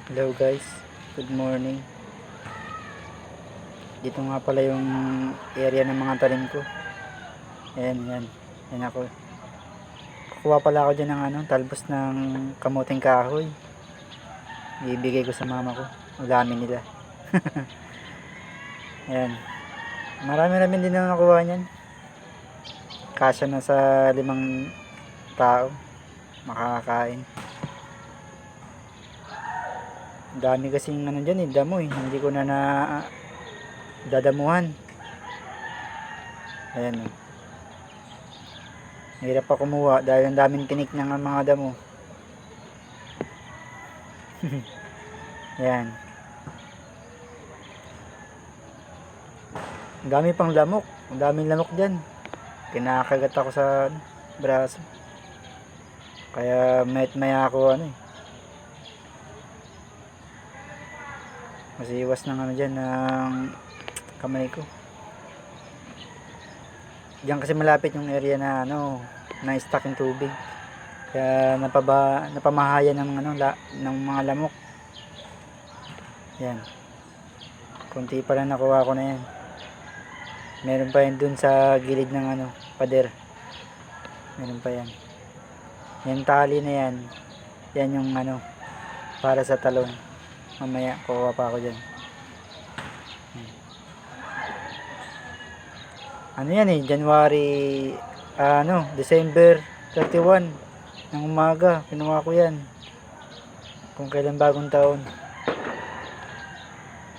Hello guys, good morning. Dito nga pala yung area ng mga talim ko. Ayan ako. Kukuha pala ako dyan ng talbos ng kamuting kahoy. Ibigay ko sa mama ko. Ulamin nila. Ayan. Marami din na nakuha niyan. Kasya na sa 5 tao makakakain. Dami kasing dyan damo hindi ko na dadamuhan. Ayan o. Mahirap pa kumuha dahil ang daming tinik ng mga damo. Ayan. Ang dami pang lamok. Ang daming lamok dyan. Kinakagat ako sa braso. Kaya maya ako masiwas ng dyan ng kamay ko. Diyan kasi malapit yung area na na stuck yung tubig. Kaya napamahayan ng mga lamok. Yan. Kunti pa lang nakuha ko na yan. Meron pa yan dun sa gilid ng pader. Meron pa yan. Yung tali na yan. Yan yung para sa talon. Mamaya kukuha pa ako dyan. January December 31 ng umaga kinuha ko yan. Kung kailan bagong taon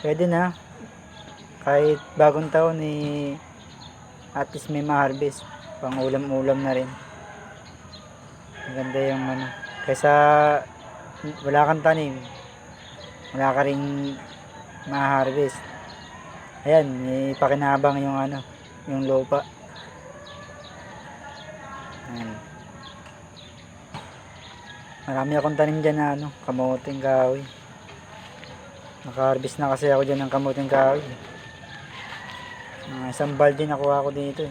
pwede na, kahit bagong taon at least may ma-harvest, pang ulam na rin. Maganda yung kaysa wala kang tanim, wala ka ring ma-harvest. Ayan, may pakinabang yung lupa. Ayan. Marami akong tanim dyan na kamuting kahoy. Naka-harvest na kasi ako dyan ng kamuting kahoy. Isang balde nakuha ko dito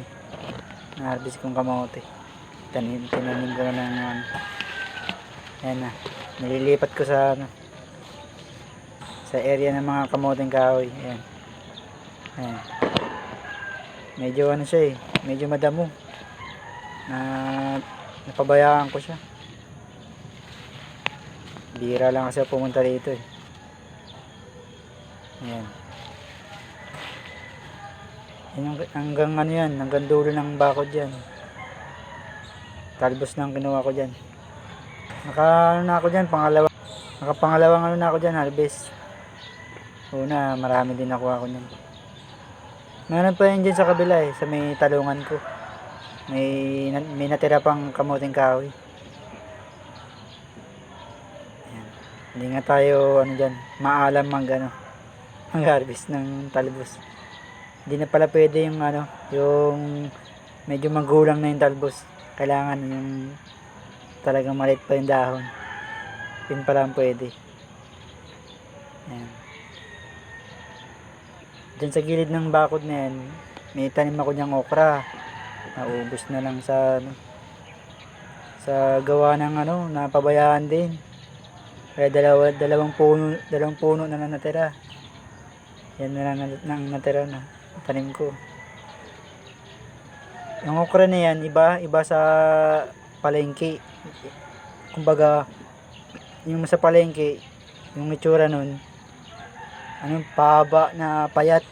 na-harvest kong kamote. Tinanim ko na ng ayan na. Nililipat ko sa area ng mga kamuting kahoy. Ayan. Ayan. Medyo siya medyo madamo. Napabayaan ko siya. Bira lang kasi pumunta dito Ayan. Hanggang dulo ng bakod yan. Talbos nang kinuha ko dyan. Na ako dyan, nakapangalawang na ako dyan, harvest. Una, marami din nakuha ko dyan. Meron pa yan dyan sa kabila sa may talungan ko. May natira pang kamuting kahoy. Ayan. Hindi nga tayo dyan, maalam mag-harvest ng talbos. Hindi na pala pwede yung medyo magulang na yung talbos. Kailangan yung talagang maliit pa yung dahon. Yun pala ang pwede. Ayan. Diyan sa gilid ng bakod na yan, may tanim ako niyang okra. Naubos na lang sa gawa ng napabayaan din. Kaya dalawang puno na natira. Yan na lang natira na tanim ko. Yung okra na yan, iba sa palengke. Kumbaga, yung sa palengke, yung itsura nun, pahaba na payat.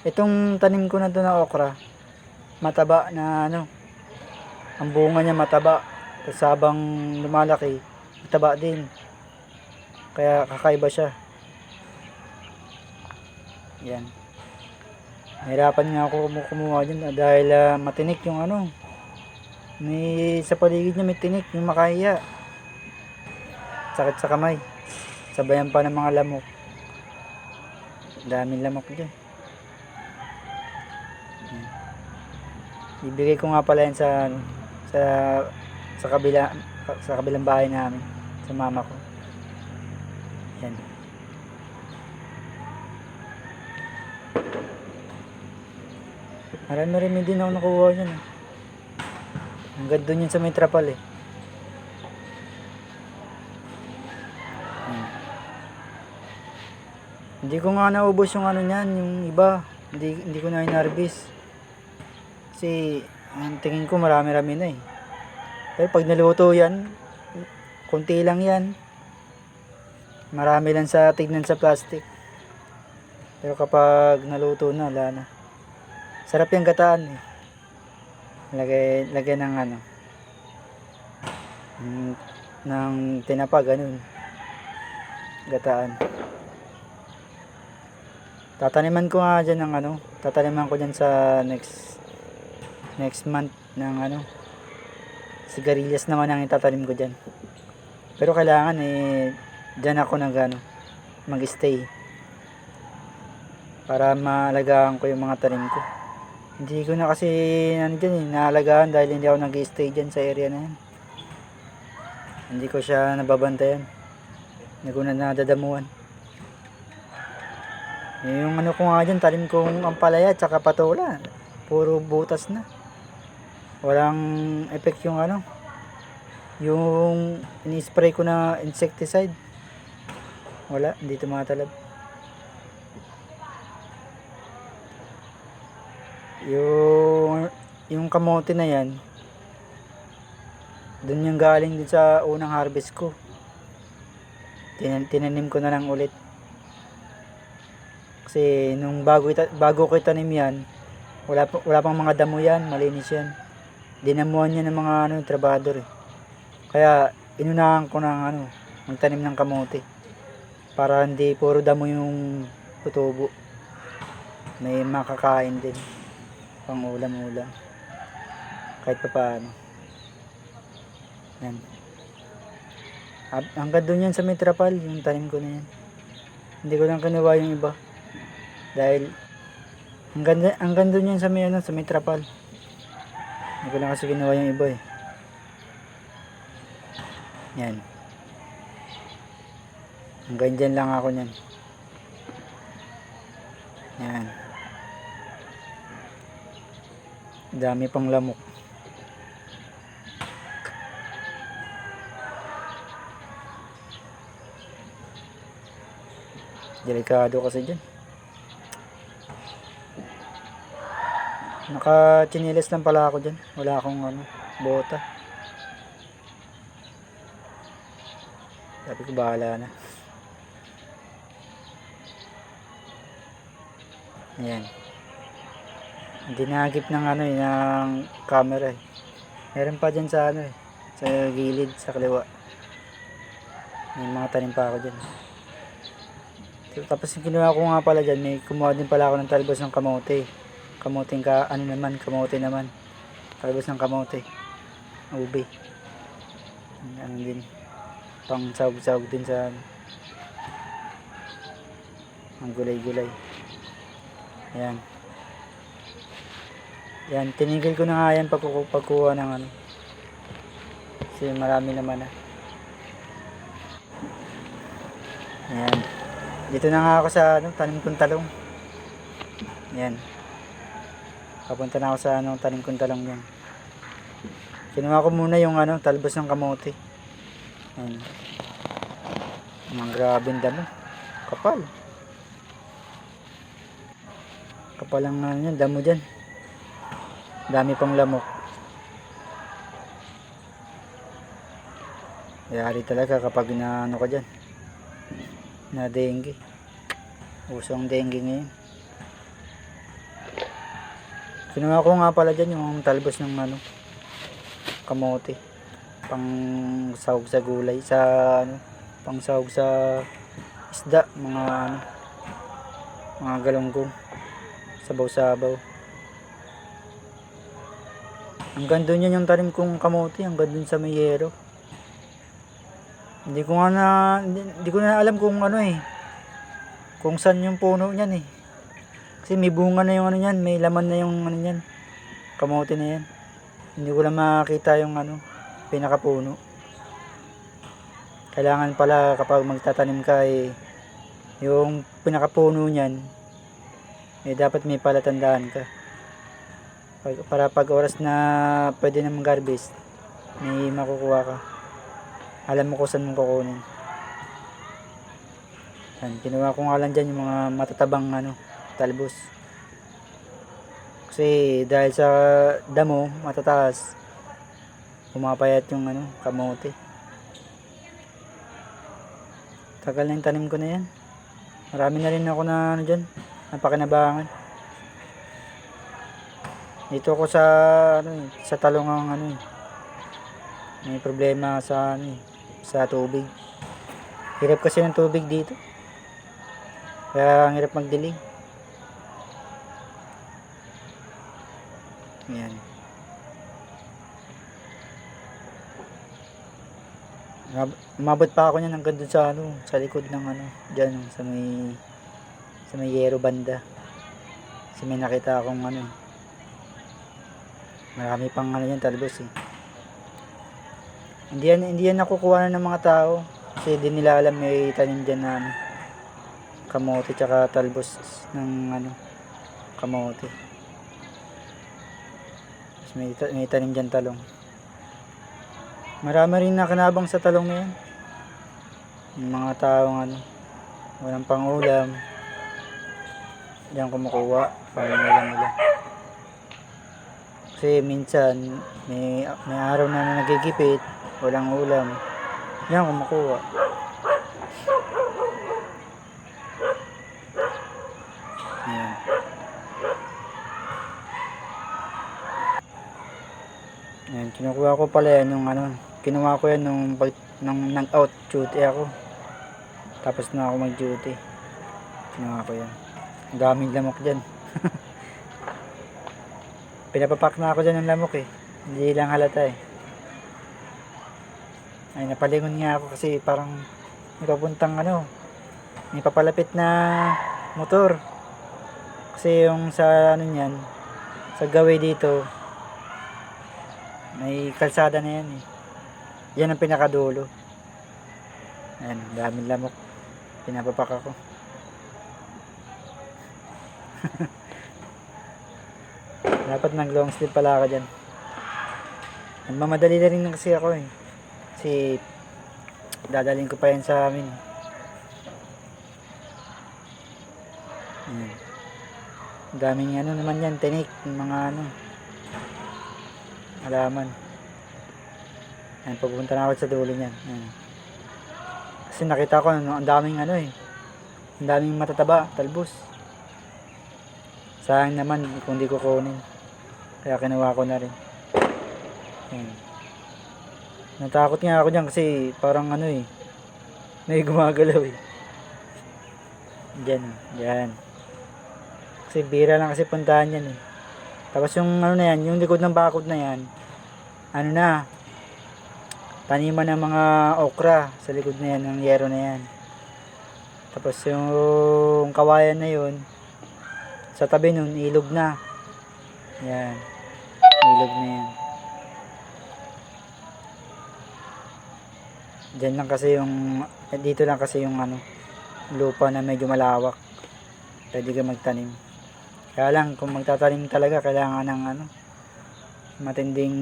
Itong tanim ko na to na okra, mataba na ang bunga niya mataba. Tapos habang lumalaki, mataba din. Kaya kakaiba siya. Yan. Nahirapan nga ako kumuha dyan dahil matinik yung sa paligid niya may tinik, yung makahiya. Sakit sa kamay. Sabayan pa ng mga lamok. Daming lamok dyan. Ibigay ko nga pala yan sa kabilang bahay namin, sa mama ko. Yan. Marami din ako nakuha yan. Hanggang doon yun sa may trapal Hindi ko nga naubos yung ano niyan, yung iba. Hindi ko na inarbis. Kasi ang tingin ko marami-rami na eh. Pero pag naluto yan, konti lang yan. Marami lang sa tignan sa plastic. Pero kapag naluto na, wala na. Sarap yung gataan eh. Lagay ng ano. Ng tinapa, ganun. Gataan. Tataniman ko nga dyan ng ano. Tataniman ko dyan sa next month ng ano. Sigarilyas naman ang itatanim ko dyan. Pero kailangan eh, dyan ako mag-stay. Para maalagaan ko yung mga tanim ko. Hindi ko na kasi naalagaan dahil hindi ako nag-stay dyan sa area na yan. Hindi ko siya nababantayan. Hindi ko na nadadamuhan. Yung ano ko nga dyan, tanim kong ampalaya at saka patola. Puro butas na. Walang effect yung ano. Yung ini-spray ko na insecticide. Wala, hindi tumatalab. Yung kamote na yan, dun yung galing din sa unang harvest ko. Tinanim ko na lang ulit. Kasi nung bago ko itanim yan, wala pang mga damo yan, malinis yan. Dinamuhan niya ng mga trabador eh. Kaya inunahan ko ng magtanim ng kamote. Para hindi puro damo yung tutubo. May makakain din. Pang ulam-ulam. Kahit pa paano. Yan. Hanggang doon yan sa may trapal, yung tanim ko na yan. Hindi ko lang kinuha yung iba. Dahil hanggang doon yan sa may trapal. Hindi ko lang kasi kinuha yung iba eh. Yan. Hanggang dyan lang ako nyan. Yan. Dami pang lamok. Delikado kasi dyan. Naka-chinelas lang pala ako dyan. Wala akong bota. Sabi ko bahala na. Ayan. Hindi nagip ng ng camera eh. Meron pa dyan sa sa gilid, sa kaliwa. May mga tanim pa ako dyan. Tapos yung kinuha ko nga pala dyan, may kumuha din pala ako ng talbos ng kamote. Kamote naman. Talbos ng kamote. Ube. Din. Pang sawag-sawag din sa ang gulay-gulay. Ayan. Yan, tinigil ko na nga yan pagkuha ng kasi marami naman na. Ayan. Dito na nga ako sa tanim kong talong. Ayan. Papunta na ako sa tanim kong talong yan. Kinuha ko muna yung talbos ng kamote. Ayan. Ang grabing damo. Kapal. Kapal ang damo dyan. Dami pang lamok. Yari talaga kapag ka dyan. Na dengue. Uso ang dengue ngayon. Kinuha ko nga pala dyan yung talbos ng kamote. Pang sahog sa gulay. Pang sahog sa isda. Mga galunggong. Sabaw-sabaw. Hanggang doon yan yung tanim kong kamote, hanggang doon sa may yero. Hindi ko na alam kung kung saan yung puno niyan eh. Kasi may bunga na yung niyan, may laman na yung niyan. Kamote na yan. Hindi ko lang makita yung pinakapuno. Kailangan pala kapag magtatanim ka yung pinakapuno niyan, dapat may palatandaan ka. Para pag oras na pwede na mag-harvest, may makukuha ka. Alam mo kung saan mong kukunin. Yan, kinuha ko nga lang dyan yung mga matatabang talbos. Kasi dahil sa damo, matataas, pumapayat yung kamote. Tagal na yung tanim ko na yan. Marami na rin ako na dyan, napakinabangan. Dito ako sa sa talong ang may problema sa sa tubig. Hirap kasi ng tubig dito. Kaya ang hirap magdilig. Yan. Umabot pa ako niyan hanggang dun sa sa likod ng diyan sa may yero banda. Kasi may nakita akong marami pang yan talbos eh. Hindi yan nakukuha ng mga tao kasi di nila alam may tanim dyan na kamote tsaka talbos ng kamote. Tapos may tanim dyan talong. Marami rin nakanabang sa talong na yan. Yung mga taong walang pang-ulam, diyan kumukuha pang-ulam nila. Kasi minsan may araw na nagigipit, walang ulam, diyan kumukuha. Ayan. Ayan, kinukuha ko pala yan yung kinuha ko yan nung nag-out duty ako. Tapos na ako mag-duty. Kinuha ko yan. Ang daming lamok dyan. Pinapapak na ako dyan ng lamok eh. Hindi lang halata eh. Ay, napalingon nga ako kasi parang may papuntang may papalapit na motor. Kasi yung sa niyan, sa gaway dito, may kalsada na yan eh. Yan ang pinakadulo. Ayan, daming lamok. Pinapapak ako. Dapat nag long sleeve pala ako dyan. Nagmamadali na rin kasi ako eh. Kasi dadalhin ko pa yan sa amin. Ayan. Daming naman yan, tinik, mga halaman. Ayan, pupunta na ako sa dulo niyan. Ayan. Kasi nakita ko ang daming ang daming matataba, talbos. Sayang naman kung di ko kunin. Kaya kinuha ko na rin. Ayan. Natakot nga ako dyan kasi parang may gumagalaw eh. Diyan. Kasi bira lang kasi puntahan yan eh. Tapos yung na yan, yung likod ng bakod na yan, taniman ng mga okra sa likod na yan, ng yero na yan. Tapos yung kawayan na yun, sa tabi nun, ilog na. Yan. Ilog na yan. Diyan lang kasi dito lang kasi yung lupa na medyo malawak. Pwede ka magtanim. Kaya lang, kung magtatanim talaga, kailangan ng matinding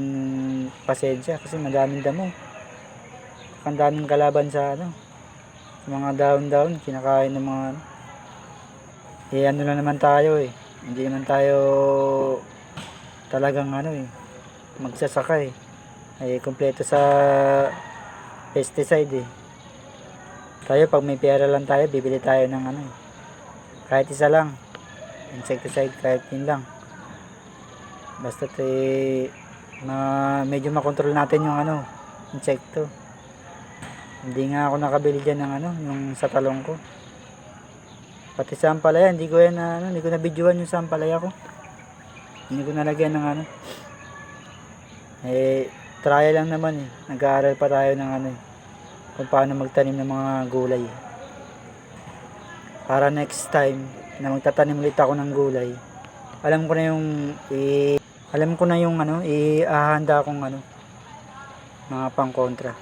pasensya kasi madaming damo. Ang daming kalaban sa mga daon-daon, kinakain ng mga lang naman tayo eh. Hindi naman tayo talagang magsasaka eh. Ay kompleto sa pesticide eh. Tayo pag may pera lang tayo, bibili tayo ng kahit isa lang. Insecticide, kahit yun lang. Basta medyo makontrol natin yung insekto. Hindi nga ako nakabili dyan ng yung sa talong ko. Pati sa ampalaya, hindi ko na videoan yung sa ampalaya ko. Hindi ko nalagyan ng trial lang naman eh. Nag-aaral pa tayo ng kung paano magtanim ng mga gulay. Para next time na magtatanim ulit ako ng gulay, alam ko na yung ihahanda akong mga pangkontra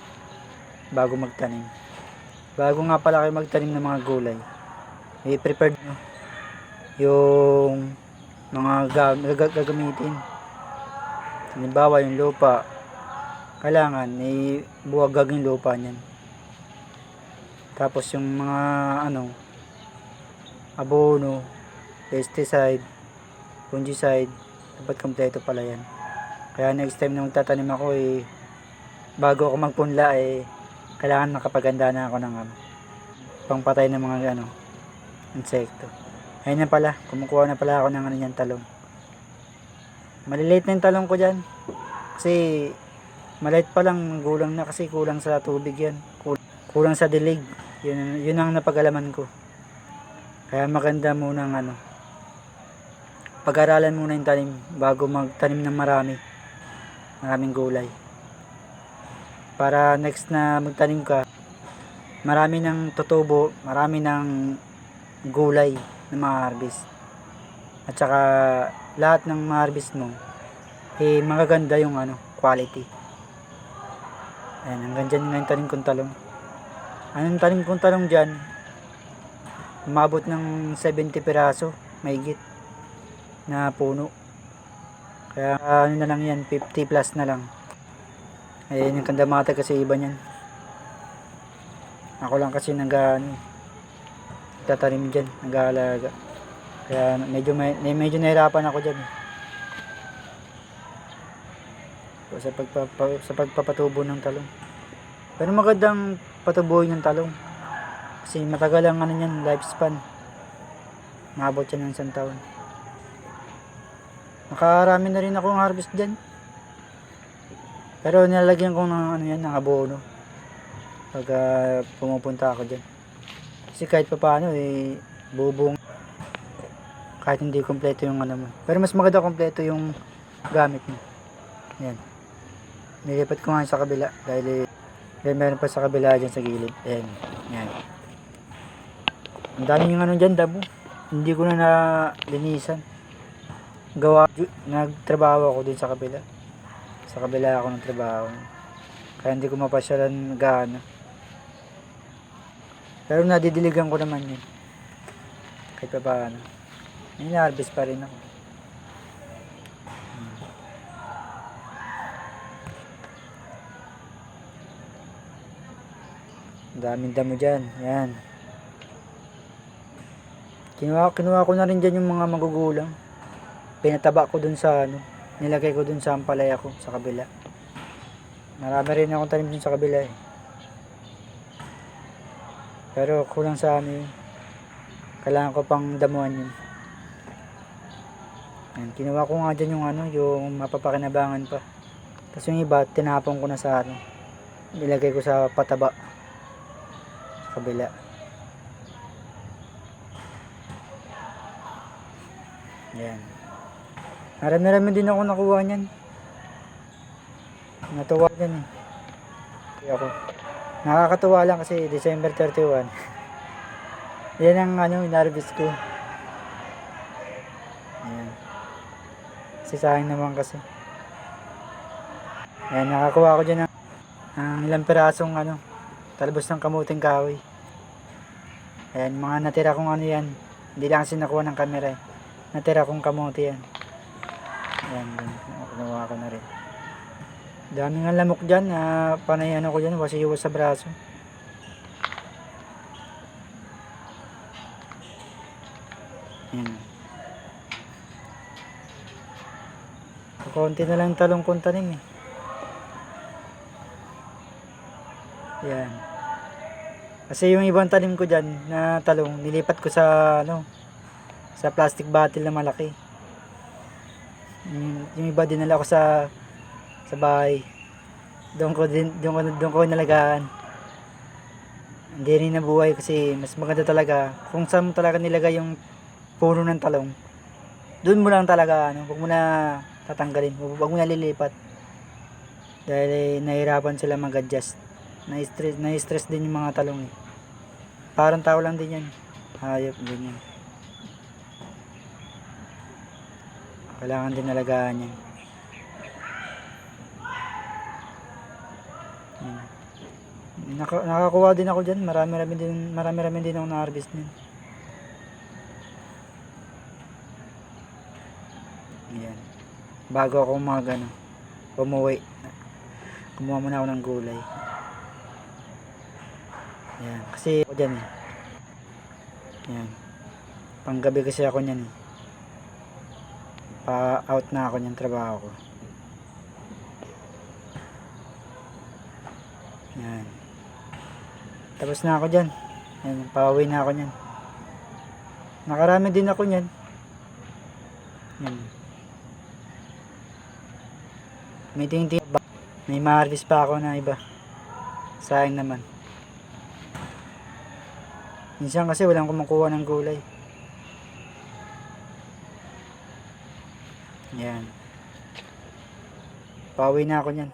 bago magtanim. Bago nga pala kayo magtanim ng mga gulay, i-prepared nyo yung mga gagamitin. Halimbawa yung lupa, kailangan buwagag yung lupa niyan. Tapos yung mga ano, abono, pesticide, fungicide, dapat kompleto pala yan. Kaya next time na magtatanim ako bago ako magpunla kailangan makapaganda na ako ng pangpatay ng mga insekto. Ayun na pala, kumukuha na pala ako ng talong. Maliliit na yung talong ko dyan. Kasi maliit pa lang, gulang na kasi kulang sa tubig yan. Kulang sa dilig. Yun ang napag-alaman ko. Kaya maganda muna pag-aralan muna yung tanim bago magtanim ng maraming gulay. Para next na magtanim ka, marami ng tutubo, marami ng gulay na ma-harvest. At saka lahat ng ma-harvest mo magaganda yung quality. Ayan, hanggang dyan nga yung tanim kong talong. Anong tanim kong talong dyan, umabot ng 70 piraso mahigit na puno. Kaya na lang yan, 50 plus na lang. Ayan yung kandamata kasi iba niyan. Ako lang kasi tatanim dyan, nag-aalaga. Kaya medyo nahirapan ako dyan. Sa pagpapatubo ng talong. Pero magandang patubuhin ng talong. Kasi matagal ang lifespan. Maabot yan ng 1 taon. Nakarami na rin akong harvest dyan. Pero nilalagyan ko ng abono. Pag pumupunta ako dyan. Kasi kahit pa paano bubong. Kahit hindi kompleto yung mo. Pero mas maganda kompleto yung gamit mo. Yan. Nilipat ko nga sa kabila. Dahil meron pa sa kabila dyan sa gilid. Ayan. Yan. Ang dami yung dyan, dabo. Hindi ko na linisan. Nagtrabaho ako din sa kabila. Sa kabila ako ng trabaho. Kaya hindi ko mapasyalan gaano. Pero nadidiligan ko naman yun. Kahit pa paano. Harvest pa rin ako. Daming damo dyan. Yan. Kinuha ko na rin dyan yung mga magugulang. Pinataba ko dun sa nilagay ko dun sa ampalaya ko sa kabila. Marami rin akong tanim dun sa kabila Pero kulang sa kailangan ko pang damuhan yun. Yan, kinuha ko nga dyan yung mapapakinabangan pa. Tapos yung iba, tinapon ko na sa nilagay ko sa pataba. Sa kabila. Yan. Marami din ako nakuha niyan. Natuwa din ako. Nakakatuwa lang kasi December 31. Yan ang in-harvest ko. Ayan. Kasi sayang naman kasi. Ayan, nakakuha ko dyan ng ilang pirasong talbos ng kamuting kahoy. Ayan, mga natira kong yan. Hindi lang kasi nakuha ng camera Natira kong kamuti yan. Ayan, kinuha ko na rin. Daming lamok dyan. Panay ko dyan, wasiwas sa braso. Ayan. Konti na lang talong kong tanim Ayan. Kasi yung ibang tanim ko dyan na talong, nilipat ko sa sa plastic bottle na malaki. Yung iba dinala ko sa bahay. Doon ko nalagaan. Hindi rin nabuhay kasi mas maganda talaga kung saan mo talaga nilagay yung puno ng talong. Doon mo lang talaga huwag mo na tatanggalin, huwag mo na lilipat. Dahil nahirapan sila mag-adjust. Na-stress din yung mga talong Parang tao lang din yan. Hayop din yan. Kailangan din alagaan yan. Nakakuha din ako dyan. Marami din ako na-harvest din. Ayan. Bago ako umuwi, kumuha muna ako ng gulay. Yan, kasi ako dyan eh. Yan. Panggabi kasi ako niyan eh. Pa-out na ako niyan trabaho ko. Yan. Tapos na ako dyan. Yan, pauwi na ako niyan. Nakarami din ako niyan. Yan. May tingting ba? May ma-harvest pa ako na iba. Sayang naman. Minsan kasi walang kumukuha ng gulay. Yan. Pauwi na ako niyan.